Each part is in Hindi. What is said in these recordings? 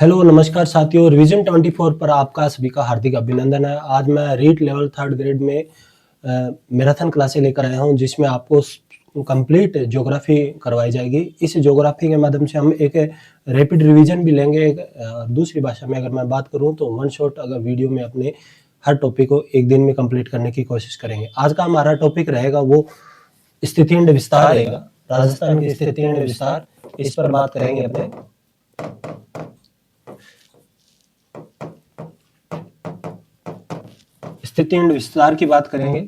हेलो नमस्कार साथियों, रिवीजन 24 पर आपका सभी का हार्दिक अभिनंदन है। आज मैं रीट लेवल 3rd ग्रेड में मैराथन क्लासें लेकर आया हूं, जिसमें आपको कंप्लीट ज्योग्राफी करवाई जाएगी। इस ज्योग्राफी के माध्यम से हम एक रैपिड रिवीजन भी लेंगे। दूसरी भाषा में अगर मैं बात करूं तो वन शॉट अगर वीडियो में अपने हर टॉपिक को एक दिन में कंप्लीट करने की कोशिश करेंगे। आज का हमारा टॉपिक रहेगा वो स्थिति एंड विस्तार रहेगा, राजस्थान की स्थिति एंड विस्तार। इस पर बात करेंगे अपने। स्थिति एंड विस्तार की बात करेंगे।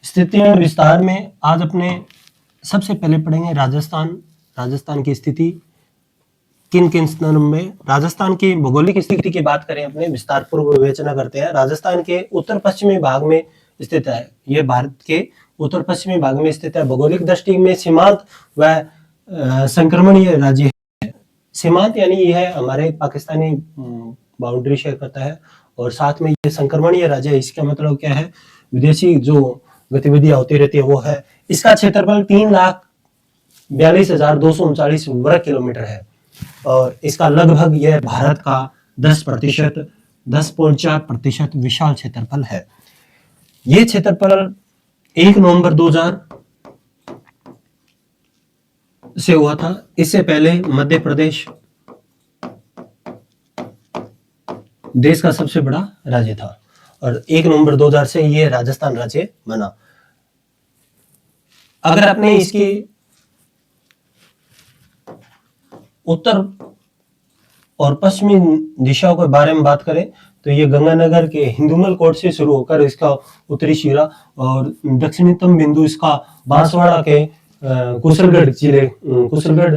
स्थिति एंड विस्तार में आज अपने सबसे पहले पढ़ेंगे राजस्थान की स्थिति किन किन स्थानों में। राजस्थान की भौगोलिक स्थिति की बात करें, अपने विस्तार पूर्व विवेचना करते हैं। राजस्थान के उत्तर पश्चिमी भाग में स्थित है। यह भारत के उत्तर पश्चिमी भाग में स्थित है। भौगोलिक दृष्टि में सीमांत व संक्रमणीय राज्य। सीमांत यानी यह हमारे पाकिस्तानी बाउंड्री शेयर करता है, और साथ में ये संक्रमणीय राज्य है। इसका मतलब क्या है, विदेशी जो गतिविधियां होती रहती है वो है। इसका क्षेत्रफल 3,42,239 वर्ग किलोमीटर है, और इसका लगभग यह भारत का 10.4% विशाल क्षेत्रफल है। ये क्षेत्रफल 1 नवंबर 2000 से हुआ था। इससे पहले मध्य प्रदेश देश का सबसे बड़ा राज्य था, और 1 नवंबर 2000 से ये राजस्थान राज्य बना। अगर अपने इसकी उत्तर और पश्चिमी दिशाओं के बारे में बात करें तो ये गंगानगर के हिंदुमल कोट से शुरू होकर इसका उत्तरी शिरा और दक्षिणतम बिंदु इसका बांसवाड़ा के कुशलगढ़ जिले, कुशलगढ़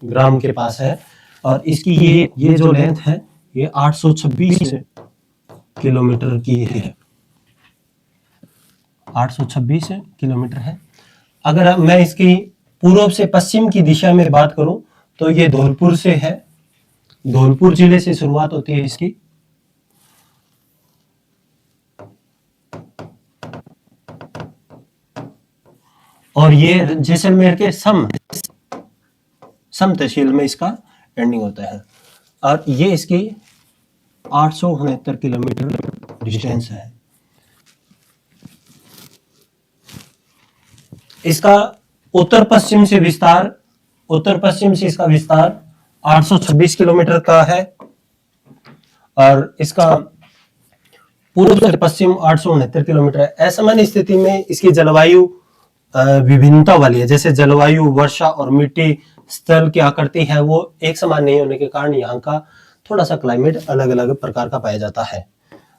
ग्राम के पास है। और इसकी ये जो लेंथ है ये 826 किलोमीटर की है। 826 किलोमीटर है। अगर मैं इसकी पूर्व से पश्चिम की दिशा में बात करूं तो ये धौलपुर से है। धौलपुर जिले से शुरुआत होती है इसकी, और ये जैसलमेर के सम तहसील में इसका एंडिंग होता है। और ये इसकी 869 किलोमीटर डिस्टेंस है। इसका उत्तर पश्चिम से इसका विस्तार 826 किलोमीटर का है, और इसका पूर्व से पश्चिम 869 किलोमीटर है। असामान्य स्थिति में इसकी जलवायु विभिन्नता वाली है। जैसे जलवायु, वर्षा और मिट्टी स्थल की आकृति है वो एक समान नहीं होने के कारण यहाँ का थोड़ा सा क्लाइमेट अलग अलग प्रकार का पाया जाता है।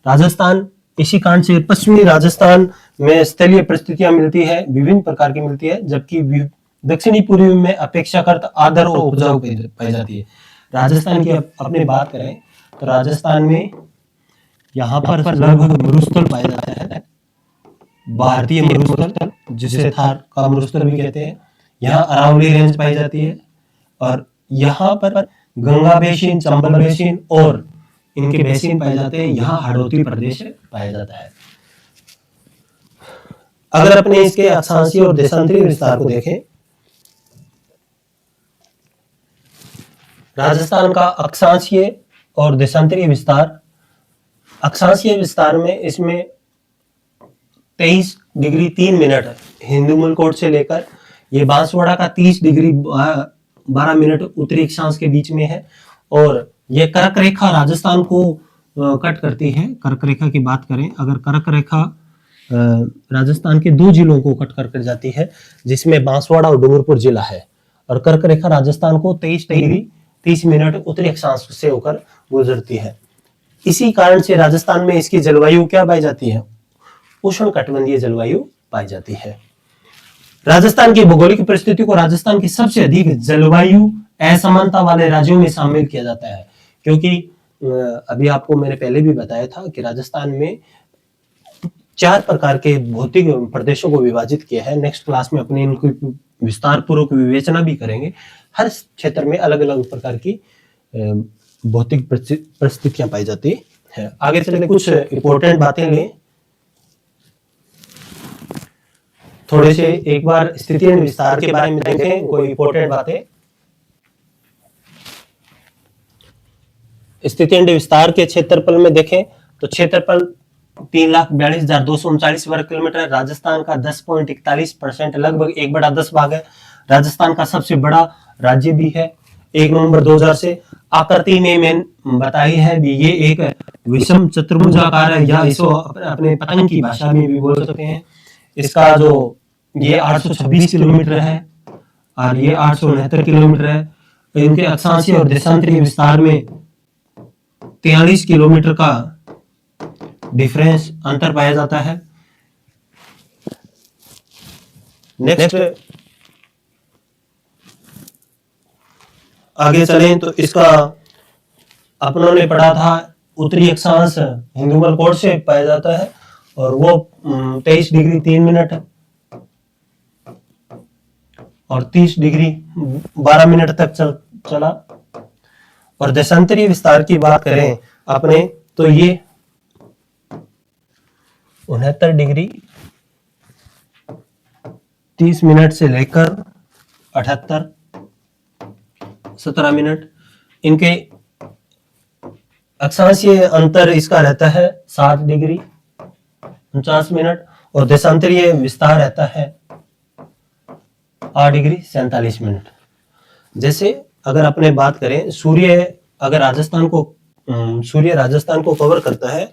राजस्थान इसी कारण से पश्चिमी राजस्थान में स्थलीय परिस्थितियां मिलती है, विभिन्न प्रकार की मिलती है, जबकि दक्षिणी पूर्वी में अपेक्षाकृत आर्द्र और उपजाऊ पाई जाती है। राजस्थान की अपनी बात करें तो राजस्थान में यहाँ पर लगभग मरुस्थल पाया जाता है। भारतीय मरुस्थल, जिसे थार का मरुस्थल भी कहते हैं। यहाँ अरावली रेंज पाई जाती है, और यहाँ पर गंगा बेसिन, चंबल बेसिन और इनके बेसिन पाए जाते हैं। यहाँ हाड़ौती प्रदेश पाया जाता है। अगर अपने इसके अक्षांशीय और देशांतरीय विस्तार को देखें, राजस्थान का अक्षांशीय और देशांतरीय विस्तार। अक्षांशीय विस्तार में इसमें 23 डिग्री 3 मिनट हिंदुमल कोट से लेकर ये बांसवाड़ा का 30 डिग्री 12 मिनट उत्तरी अक्षांश के बीच में है, और ये कर्क रेखा राजस्थान को कट करती है। कर्क रेखा की बात करें, अगर कर्क रेखा राजस्थान के 2 जिलों को कट कर जाती है, जिसमें बांसवाड़ा और डूंगरपुर जिला है, और कर्क रेखा राजस्थान को 23 डिग्री 30 मिनट उत्तरी अक्षांश से होकर गुजरती है। इसी कारण से राजस्थान में इसकी जलवायु क्या पाई जाती है, उष्णकटिबंधीय जलवायु पाई जाती है। राजस्थान की भौगोलिक परिस्थिति को राजस्थान की सबसे अधिक जलवायु असमानता वाले राज्यों में शामिल किया जाता है, क्योंकि अभी आपको मैंने पहले भी बताया था कि राजस्थान में 4 प्रकार के भौतिक प्रदेशों को विभाजित किया है। नेक्स्ट क्लास में अपने इनको विस्तार पूर्वक विवेचना भी करेंगे। हर क्षेत्र में अलग अलग प्रकार की भौतिक परिस्थितियां पाई जाती है। आगे चलते कुछ इंपॉर्टेंट बातें लें। थोड़े से एक बार स्थिति एंड विस्तार के बारे में देखें, कोई इंपॉर्टेंट बातें। स्थिति एंड विस्तार के क्षेत्रफल में देखें तो क्षेत्रफल 3,42,239 वर्ग किलोमीटर है। राजस्थान का 10.41%, लगभग 1/10 भाग है। राजस्थान का सबसे बड़ा राज्य भी है 1 नवंबर 2000 से। आकृति में मैंने बताई है भी ये एक विषम चतुर्भुजाकार है, या इसको अपने पतंग की भाषा में भी बोल सकते हैं। इसका जो ये 826 किलोमीटर है और ये 869 किलोमीटर है। इनके अक्षांशीय और देशांतरीय विस्तार में 43 किलोमीटर का डिफरेंस अंतर पाया जाता है। नेक्स्ट आगे चलें तो इसका अपनों ने पढ़ा था उत्तरी अक्षांश हिंदुमल कोण से पाया जाता है और वो 23 डिग्री 3 मिनट है और 30 डिग्री 12 मिनट तक चला। और देशांतरीय विस्तार की बात करें अपने तो ये 69 डिग्री 30 मिनट से लेकर 78 17 मिनट। इनके अक्षांशीय अंतर इसका रहता है 7 डिग्री 49 मिनट और देशांतरीय विस्तार रहता है 8 डिग्री 47 मिनट। जैसे अगर अपने बात करें सूर्य अगर सूर्य राजस्थान को कवर करता है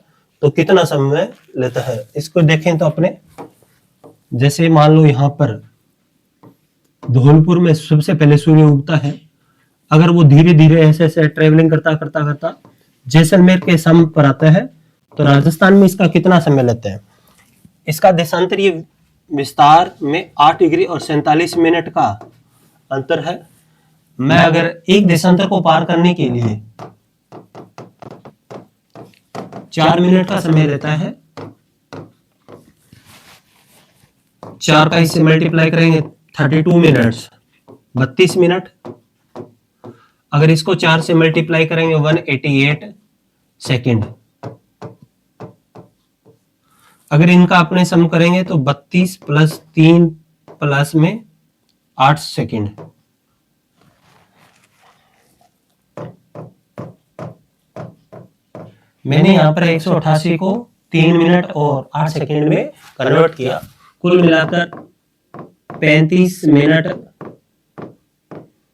तो कितना समय लेता है, इसको देखें तो अपने जैसे मान लो यहाँ पर धौलपुर में सबसे पहले सूर्य उगता है। अगर वो धीरे धीरे ऐसे ऐसे ट्रेवलिंग करता करता करता जैसलमेर के सम पर आता है तो राजस्थान में इसका कितना समय लेता है। इसका देशांतरीय विस्तार में 8 डिग्री और 47 मिनट का अंतर है। मैं अगर एक देशांतर को पार करने के लिए 4 मिनट का समय लेता है, 4 का इससे मल्टीप्लाई करेंगे 32 मिनट्स 32 मिनट। अगर इसको 4 से मल्टीप्लाई करेंगे 188 सेकेंड। अगर इनका अपने सम करेंगे तो 32 प्लस 3 प्लस में 8 सेकेंड। मैंने यहाँ पर 188 को 3 मिनट और 8 सेकेंड में कन्वर्ट किया। कुल मिलाकर 35 मिनट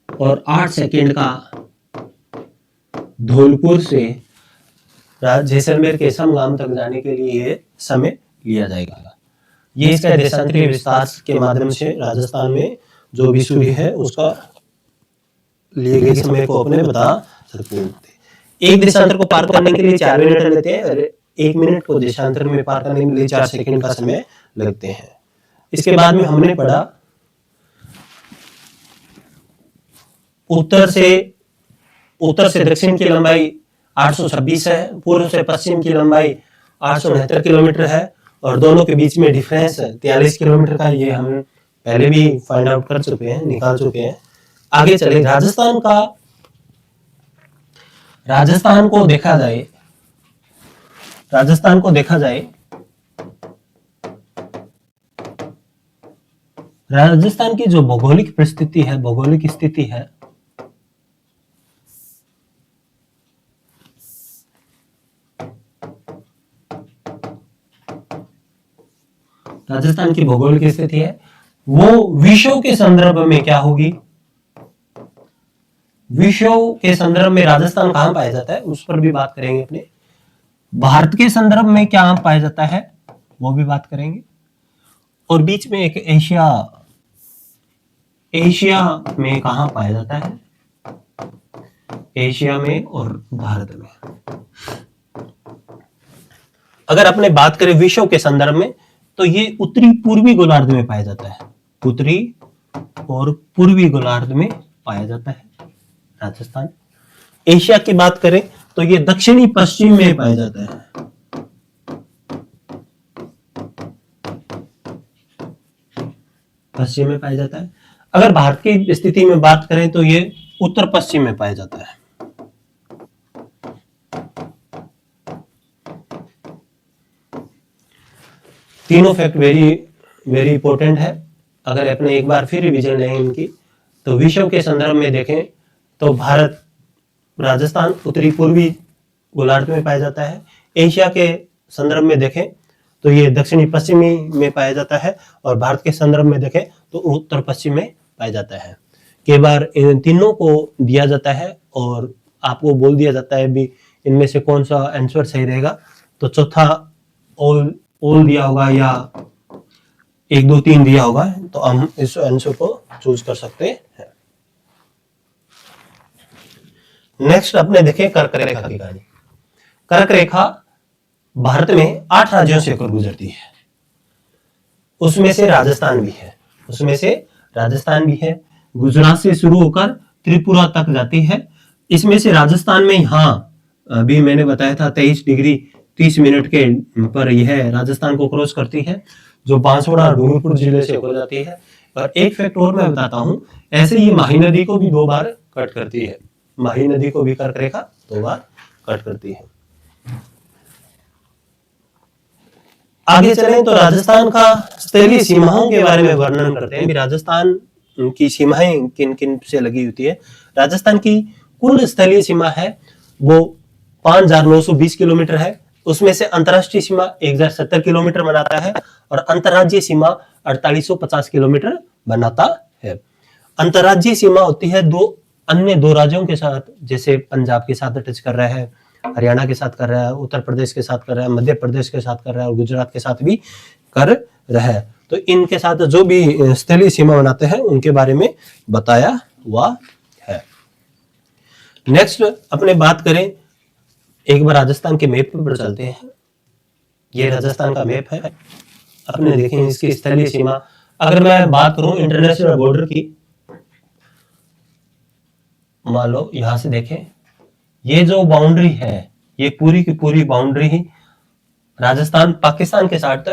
और 8 सेकेंड का धौलपुर से जैसलमेर के समगाम तक जाने के लिए समय लिया जाएगा। ये इसका देशांतरीय विस्तार के माध्यम से राजस्थान में जो भी सूर्य है उसका लिए गए समय को अपने बता सकते हैं। एक देशांतर को पार करने के लिए 4 मिनट लेते हैं और 1 मिनट को देशांतर में पार करने के लिए 4 सेकंड का समय लगते हैं। इसके बाद में हमने पढ़ा उत्तर से दक्षिण की लंबाई 826 है, पूर्व से पश्चिम की लंबाई 869 किलोमीटर है और दोनों के बीच में डिफरेंस 43 किलोमीटर का। ये हम पहले भी फाइंड आउट कर चुके हैं, निकाल चुके हैं। आगे चले राजस्थान को देखा जाए राजस्थान की जो भौगोलिक परिस्थिति है, भौगोलिक स्थिति है, राजस्थान की भौगोलिक स्थिति है वो विश्व के संदर्भ में क्या होगी। विश्व के संदर्भ में राजस्थान कहां पाया जाता है उस पर भी बात करेंगे। अपने भारत के संदर्भ में क्या पाया जाता है वो भी बात करेंगे। और बीच में एक एशिया में कहां पाया जाता है, एशिया में और भारत में। अगर अपने बात करें विश्व के संदर्भ में तो ये उत्तरी पूर्वी गोलार्ध में पाया जाता है, उत्तरी और पूर्वी गोलार्ध में पाया जाता है राजस्थान। एशिया की बात करें तो ये दक्षिणी पश्चिम में पाया जाता है। पश्चिम में पाया जाता है। अगर भारत की स्थिति में बात करें तो ये उत्तर पश्चिम में पाया जाता है। तीनों फैक्ट वेरी वेरी इंपॉर्टेंट है। अगर अपने एक बार फिर रिवीजन लें इनकी, तो विश्व के संदर्भ में देखें तो भारत, राजस्थान उत्तरी पूर्वी गोलार्ध में पाया जाता है। एशिया के संदर्भ में देखें तो ये दक्षिणी पश्चिमी में पाया जाता है, और भारत के संदर्भ में देखें तो उत्तर पश्चिम में पाया जाता है। कई बार इन तीनों को दिया जाता है और आपको बोल दिया जाता है भी इनमें से कौन सा आंसर सही रहेगा, तो चौथा ऑल दिया होगा या 1 2 3 दिया होगा, तो हम इस आंसर को चूज कर सकते हैं। नेक्स्ट अपने देखें कर्क रेखा की कहानी। कर्क रेखा भारत में 8 राज्यों से होकर गुजरती है, उसमें से राजस्थान भी है। गुजरात से शुरू होकर त्रिपुरा तक जाती है। इसमें से राजस्थान में, यहाँ अभी मैंने बताया था 23 डिग्री 30 मिनट के पर यह राजस्थान को क्रॉस करती है, जो बांसवाड़ा और डूंगरपुर जिले से होकर जाती है। और एक फैक्ट और मैं बताता हूँ, ऐसे ही माही नदी को भी 2 बार कट करती है। माही नदी को भी कर्क रेखा 2 बार कट करती है। आगे चलें तो राजस्थान का स्थलीय सीमाओं के बारे में वर्णन करते हैं। राजस्थान की सीमाएं किन किन से लगी होती है। राजस्थान की कुल स्थलीय सीमा है वो 5920 किलोमीटर है। उसमें से अंतर्राष्ट्रीय सीमा 1070 किलोमीटर बनाता है और अंतर्राज्यीय सीमा 4850 किलोमीटर बनाता है। अंतर्राज्यीय सीमा होती है अन्य दो राज्यों के साथ, जैसे पंजाब के साथ टच कर रहा है, हरियाणा के साथ कर रहा है, उत्तर प्रदेश के साथ कर रहा है, मध्य प्रदेश के साथ कर रहा है और गुजरात के साथ भी कर रहा है। तो इनके साथ जो भी स्थलीय सीमा बनाते हैं उनके बारे में बताया हुआ है। नेक्स्ट अपने बात करें, एक बार राजस्थान के मैप पर चलते हैं। ये राजस्थान का मैप है, अपने देखें इसकी स्थलीय सीमा। अगर मैं बात करूं इंटरनेशनल बॉर्डर की, मान लो यहां से देखें, ये जो बाउंड्री है ये पूरी की पूरी बाउंड्री ही राजस्थान पाकिस्तान के साथ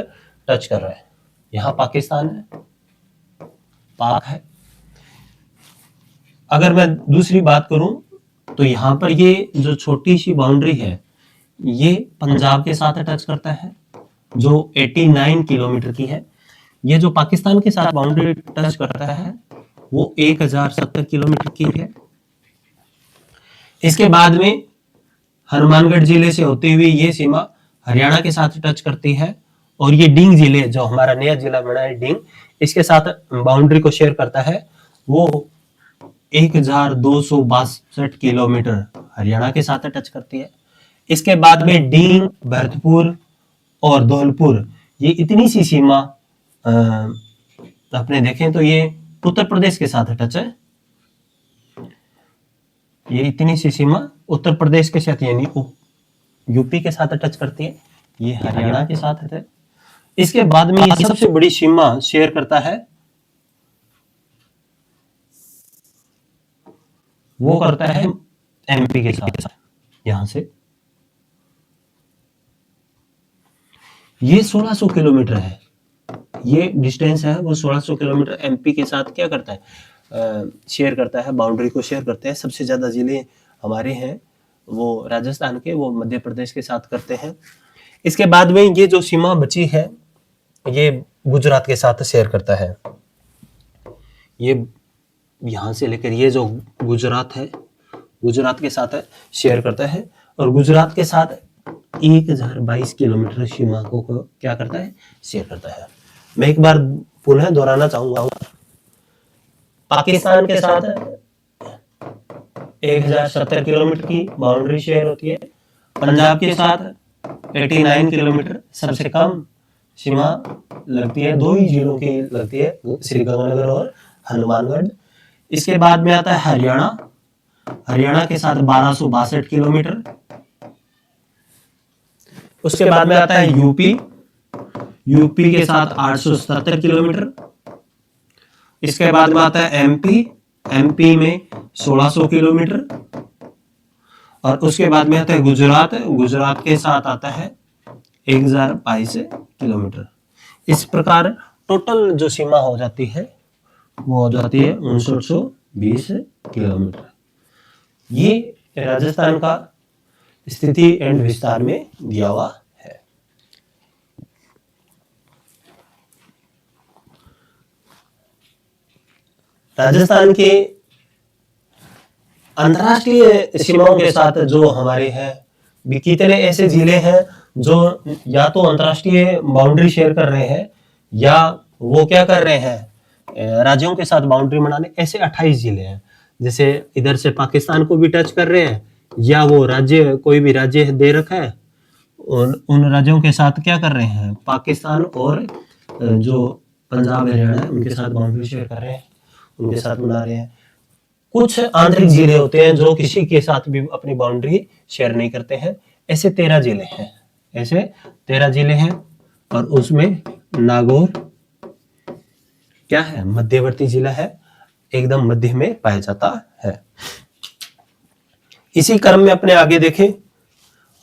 टच कर रहा है। यहां पाकिस्तान है, पाक है। अगर मैं दूसरी बात करूं तो यहां पर ये जो छोटी सी बाउंड्री है ये पंजाब के साथ टच करता है, जो 89 किलोमीटर की है। ये जो पाकिस्तान के साथ बाउंड्री टच करता है वो 1070 किलोमीटर की है। इसके बाद में हनुमानगढ़ जिले से होती हुई ये सीमा हरियाणा के साथ टच करती है, और ये डींग जिले, जो हमारा नया जिला बना है डींग, इसके साथ बाउंड्री को शेयर करता है। वो 1262 किलोमीटर हरियाणा के साथ टच करती है। इसके बाद में डींग, भरतपुर और धौलपुर, ये इतनी सी सीमा अपने देखें तो ये उत्तर प्रदेश के साथ टच है। ये इतनी सी सीमा उत्तर प्रदेश के साथ यानी यूपी के साथ टच करती है, ये हरियाणा के साथ है। इसके बाद में ये सबसे बड़ी सीमा शेयर करता है, वो करता है एमपी के साथ। यहां से ये 1600 किलोमीटर है, ये डिस्टेंस है वो 1600 किलोमीटर एमपी के साथ क्या करता है, शेयर करता है, बाउंड्री को शेयर करते हैं। सबसे ज्यादा जिले हमारे हैं वो राजस्थान के, वो मध्य प्रदेश के साथ करते हैं। इसके बाद में ये जो सीमा बची है ये गुजरात के साथ शेयर करता है। ये यहां से लेकर ये जो गुजरात है, गुजरात के साथ शेयर करता है, और गुजरात के साथ 1022 किलोमीटर सीमा को क्या करता है, शेयर करता है। मैं एक बार पुनः दोहराना चाहूंगा, पाकिस्तान के साथ 1070 किलोमीटर की बाउंड्री शेयर होती है। पंजाब के साथ 89 किलोमीटर, सबसे कम सीमा लगती है, 2 ही जिलों की लगती है, श्रीगंगानगर और हनुमानगढ़। इसके बाद में आता है हरियाणा, हरियाणा के साथ 1262 किलोमीटर। उसके बाद में आता है यूपी, यूपी के साथ 877 किलोमीटर। इसके बाद में आता है एमपी, एमपी में 1600 किलोमीटर। और उसके बाद में आता है गुजरात, गुजरात के साथ आता है 1022 किलोमीटर। इस प्रकार टोटल जो सीमा हो जाती है वो हो जाती है 5920 किलोमीटर। ये राजस्थान का स्थिति एंड विस्तार में दिया हुआ है। राजस्थान के अंतर्राष्ट्रीय सीमाओं के साथ जो हमारे हैं, भी कितने ऐसे जिले हैं जो या तो अंतर्राष्ट्रीय बाउंड्री शेयर कर रहे हैं या वो क्या कर रहे हैं, राज्यों के साथ बाउंड्री बनाने। ऐसे 28 जिले हैं। जैसे इधर से पाकिस्तान को भी टच कर रहे हैं, या वो राज्य कोई भी राज्य दे रखा है और उन राज्यों के साथ क्या कर रहे हैं, पाकिस्तान और जो पंजाब हरियाणा है उनके साथ बाउंड्री शेयर कर रहे हैं, उनके साथ बना रहे हैं। कुछ आंतरिक जिले होते हैं जो किसी के साथ भी अपनी बाउंड्री शेयर नहीं करते हैं। ऐसे 13 जिले हैं, ऐसे 13 जिले हैं। और उसमें नागौर क्या है, मध्यवर्ती जिला है, एकदम मध्य में पाया जाता है। इसी क्रम में अपने आगे देखें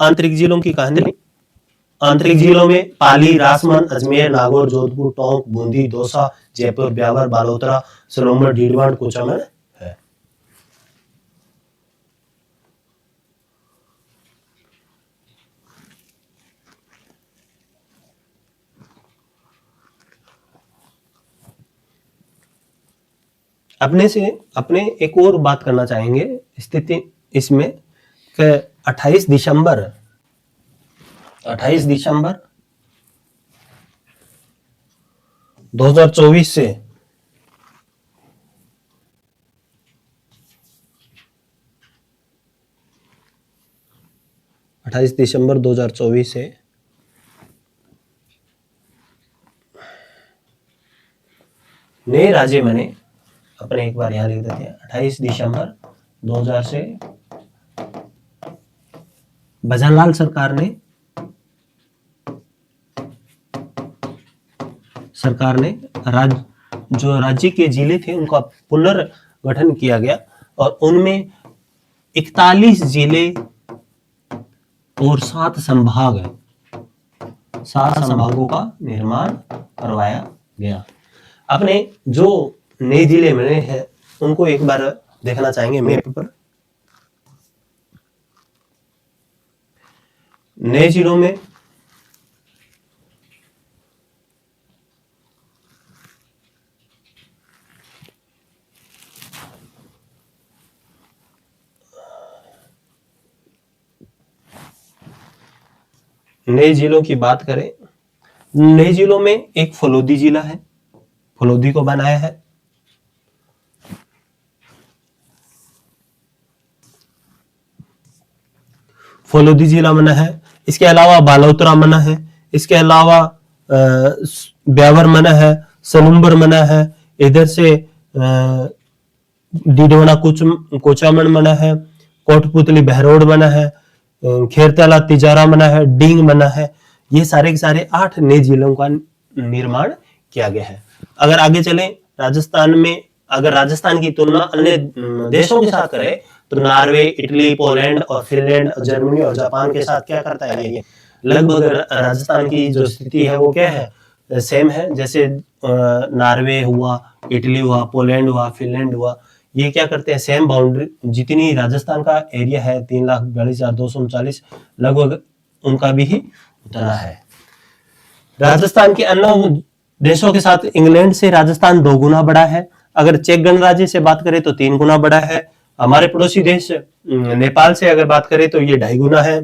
आंतरिक जिलों की कहानी। आंतरिक जिलों में पाली, राजसमंद, अजमेर, नागौर, जोधपुर, टोंक, बूंदी, दौसा, जयपुर, ब्यावर, बालोतरा, सलोमर, डीडवान, कुचामन है। अपने एक और बात करना चाहेंगे स्थिति इसमें कि 28 दिसंबर 2024 से 28 दिसंबर 2024 से नए राज्य बने। अपने एक बार यहां लिख देते हैं 28 दिसंबर 2000 से भजनलाल सरकार ने जो राज्य के जिले थे उनका पुनर्गठन किया गया और उनमें 41 जिले और 7 संभागों का निर्माण करवाया गया। अपने जो नए जिले बने हैं उनको एक बार देखना चाहेंगे मैप पर। नए जिलों में की बात करें, नए जिलों में एक फलोदी जिला है, फलोदी को बनाया है। फलोदी जिला बना है। इसके अलावा बालोतरा बना है, इसके अलावा ब्यावर बना है, सलूम्बर बना है, इधर से डीडवाना कोचामन बना है, कोटपुतली बहरोड बना है, खेरतला तिजारा बना है, डींग बना है। ये सारे के सारे 8 नए जिलों का निर्माण किया गया है। अगर आगे चलें राजस्थान में, अगर राजस्थान की तुलना अन्य देशों के साथ करें तो नॉर्वे, इटली, पोलैंड और फिनलैंड, जर्मनी और जापान के साथ क्या करता है, ये लगभग राजस्थान की जो स्थिति है वो क्या है, सेम है। जैसे नॉर्वे हुआ, इटली हुआ, पोलैंड हुआ, फिनलैंड हुआ, ये क्या करते हैं, सेम बाउंड्री, जितनी राजस्थान का एरिया है 3,42,239 लगभग उनका भी ही उतना है। राजस्थान के अन्य देशों के साथ इंग्लैंड से राजस्थान 2 गुना बड़ा है। अगर चेक गणराज्य से बात करें तो 3 गुना बड़ा है। हमारे पड़ोसी देश नेपाल से अगर बात करें तो ये 2.5 गुना है।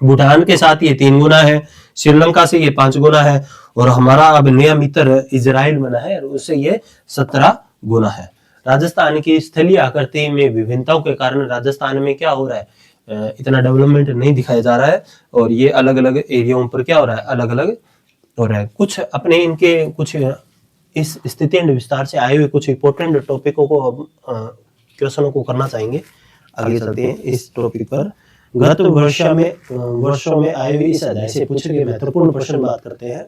भूटान के साथ ये 3 गुना है। श्रीलंका से ये 5 गुना है। और हमारा अब नया मित्र इजराइल बना है, उससे ये 17 गुना है। राजस्थान की स्थलीय आकृति में विभिन्नताओं के कारण राजस्थान में क्या हो रहा है, इतना डेवलपमेंट नहीं दिखाया जा रहा है और ये अलग अलग एरियाओं पर क्या हो रहा है, अलग अलग हो रहा है। कुछ अपने इनके कुछ इस स्थिति एंड विस्तार से आए हुए कुछ इंपॉर्टेंट टॉपिकों को क्वेश्चनों को करना चाहेंगे। आगे चलते हैं इस टॉपिक पर। गत वर्षों में आए हुए इस अध्याय से पूछे गए महत्वपूर्ण प्रश्न बात करते हैं।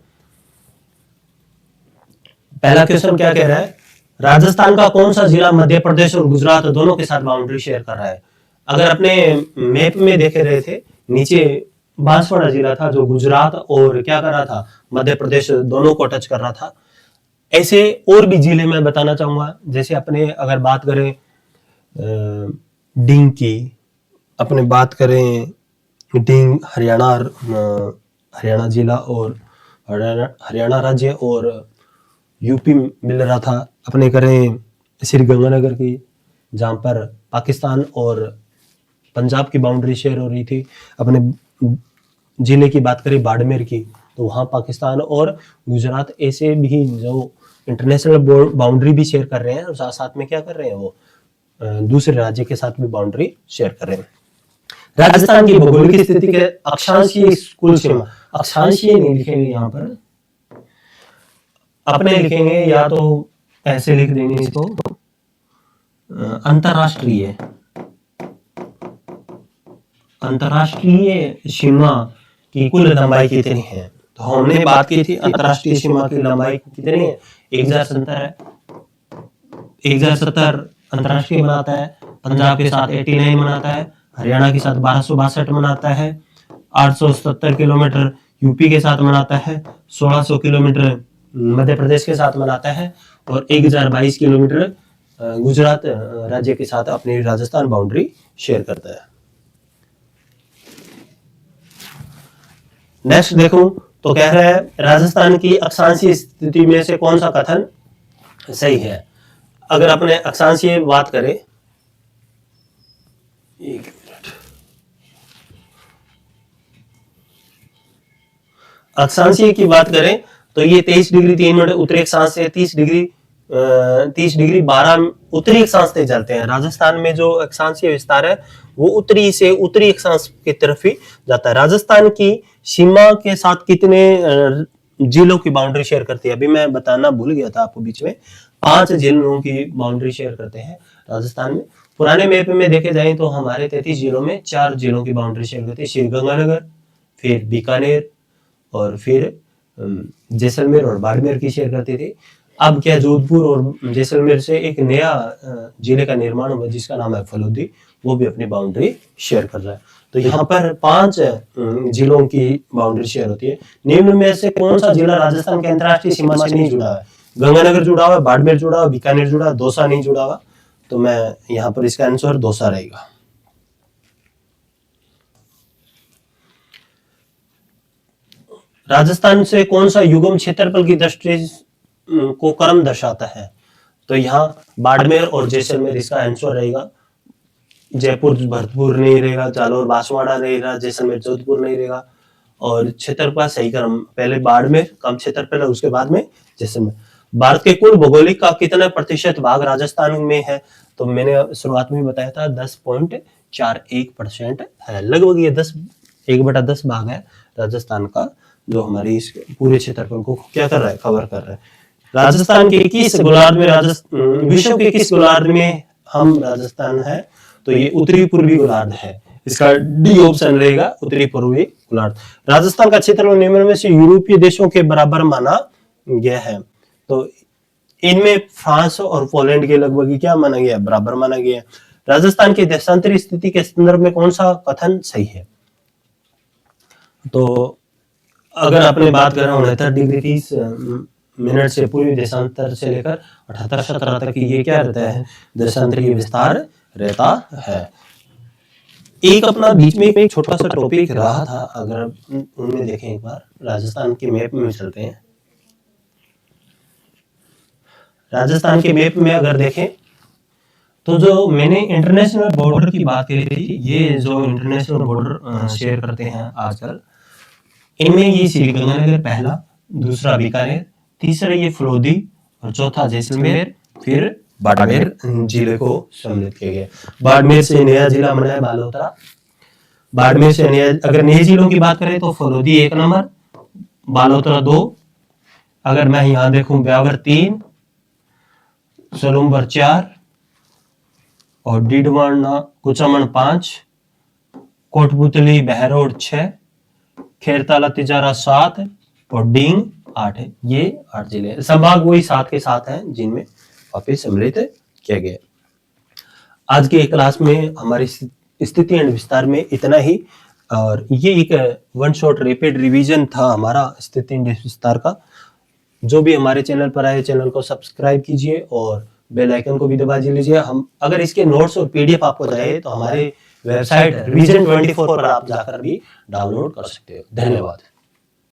पहला क्वेश्चन क्या कह रहा है, राजस्थान का कौन सा जिला मध्य प्रदेश और गुजरात दोनों के साथ बाउंड्री शेयर कर रहा है। अगर अपने मैप में देखे रहे थे, नीचे बांसवाड़ा जिला था जो गुजरात और क्या कर रहा था, मध्य प्रदेश दोनों को टच कर रहा था। ऐसे और भी जिले मैं बताना चाहूंगा। जैसे अपने अगर बात करें डींग की, अपने बात करें डींग हरियाणा जिला और हरियाणा राज्य और यूपी मिल रहा था। अपने करें श्रीगंगानगर की, जहां पर पाकिस्तान और पंजाब की बाउंड्री शेयर हो रही थी। अपने जिले की बात करें बाड़मेर की, तो वहां पाकिस्तान और गुजरात ऐसे भी जो इंटरनेशनल बाउंड्री भी शेयर कर रहे हैं और साथ साथ में क्या कर रहे हैं, वो दूसरे राज्य के साथ भी बाउंड्री शेयर कर रहे हैं। राजस्थान की भौगोलिक स्थिति के अक्षांशीय कुल सीमा, अक्षांशीय नहीं लिखेंगे यहाँ पर, अपने लिखेंगे या तो ऐसे लिख देंगे इसको, अंतरराष्ट्रीय, अंतरराष्ट्रीय सीमा की कुल लंबाई कितनी है। तो हमने बात की थी अंतरराष्ट्रीय सीमा की लंबाई कितनी है, 1070 है। 1070 अंतरराष्ट्रीय बनाता है, पंजाब के साथ 89 बनाता है, हरियाणा के साथ 1262 बनाता है, 870 किलोमीटर यूपी के साथ बनाता है, 1600 किलोमीटर मध्य प्रदेश के साथ बनाता है और 1022 किलोमीटर गुजरात राज्य के साथ अपनी राजस्थान बाउंड्री शेयर करता है। नेक्स्ट देखो तो कह रहा है राजस्थान की अक्षांशीय स्थिति में से कौन सा कथन सही है। अगर अपने अक्षांशीय बात करें, एक मिनट, अक्षांशीय की बात करें तो ये 23 डिग्री 3 मिनट उत्तरी अक्षांश से 30 डिग्री 12 उत्तरी अक्षांश से चलते हैं। राजस्थान में जो अक्षांशीय विस्तार है वो उत्तरी से उत्तरी अक्षांश की तरफ ही जाता है। राजस्थान की सीमा के साथ कितने जिलों की बाउंड्री शेयर करती है, अभी मैं बताना भूल गया था आपको बीच में, 5 जिलों की बाउंड्री शेयर करते हैं राजस्थान में। पुराने मैप में देखे जाए तो हमारे 33 जिलों में 4 जिलों की बाउंड्री शेयर करती है, श्रीगंगानगर, फिर बीकानेर और फिर जैसलमेर और बाड़मेर की शेयर करती थी। अब क्या जोधपुर और जैसलमेर से एक नया जिले का निर्माण हुआ जिसका नाम है फलोदी, वो भी अपनी बाउंड्री शेयर कर रहा है। तो यहाँ पर 5 जिलों की बाउंड्री शेयर होती है। निम्न में से कौन सा जिला राजस्थान के अंतरराष्ट्रीय सीमा से नहीं जुड़ा है। गंगानगर जुड़ा हुआ है, बाड़मेर जुड़ा हुआ, बीकानेर जुड़ा, दौसा नहीं जुड़ा हुआ। तो मैं यहाँ पर इसका आंसर दौसा रहेगा। राजस्थान से कौन सा युग्म क्षेत्रफल की दृष्टि को क्रम दर्शाता है। तो यहाँ बाड़मेर और जैसलमेर इसका आंसर रहेगा। जयपुर भरतपुर नहीं रहेगा, जालोर बांसवाड़ा नहीं रहेगा, जैसलमेर जोधपुर नहीं रहेगा। और क्षेत्रफल सही क्रम, पहले बाड़मेर कम क्षेत्रफल, उसके बाद में जैसलमेर। भारत के कुल भौगोलिक का कितना प्रतिशत भाग राजस्थान में है। तो मैंने शुरुआत में बताया था 10.41% है, लगभग ये 1/10 भाग है राजस्थान का, जो हमारी इस पूरे क्षेत्रफल को क्या कर रहा है, कवर कर रहा है। राजस्थान के किस गोलार्ध में विश्व के किस गोलार्ध में हम राजस्थान है। तो ये उत्तरी पूर्वी गोलार्ध है, इसका डी ऑप्शन रहेगा, उत्तरी पूर्वी गोलार्ध। राजस्थान का क्षेत्रफल निम्न में से यूरोपीय देशों के बराबर माना गया है। तो इनमें फ्रांस और पोलैंड के लगभग क्या माना गया, बराबर माना गया है। राजस्थान की देशांतरी स्थिति के संदर्भ में कौन सा कथन सही है। तो अगर अपने बात करें 69 डिग्री 30 मिनट से पूर्वी देशांतर से लेकर 78-17 तक ये क्या रहता है, देशांतरीय विस्तार रहता है। एक अपना बीच में एक छोटा सा टॉपिक रहा था, अगर उनमें देखें एक बार, राजस्थान के मैप में चलते हैं। राजस्थान के मैप में अगर देखें तो जो मैंने इंटरनेशनल बॉर्डर की बात करी थी, ये जो इंटरनेशनल बॉर्डर शेयर करते हैं आजकल, इनमें ये श्रीगंगानगर पहला, दूसरा बीकानेर, तीसरा ये फलोदी और चौथा जैसलमेर, फिर बाड़मेर जिले को सम्मिलित किया गया। बाड़मेर से नया जिला बना है बालोतरा। बाड़मेर से नया, अगर नए जिलों की बात करें तो फलोदी 1 नंबर, बालोतरा 2, अगर मैं यहाँ देखूं ब्यावर 3, सलूम्बर 4 और डीडवाना कुचामन 5, कोटपुतली बहरोड 6, खेरताला तिजारा 7 और डींग 8 है। ये 8 जिले, संभाग वही 7 के 7 हैं जिनमें वापिस सम्मिलित किया गया। आज के क्लास में हमारी स्थिति एंड विस्तार में इतना ही, और ये एक वन शॉट रैपिड रिवीजन था हमारा स्थिति एंड विस्तार का। जो भी हमारे चैनल पर आए, चैनल को सब्सक्राइब कीजिए और बेल आइकन को भी दबा लीजिए। हम अगर इसके नोट्स और पीडीएफ आपको चाहिए तो हमारे वेबसाइट रिवीजन 24 पर आप जाकर भी डाउनलोड कर सकते हो। धन्यवाद।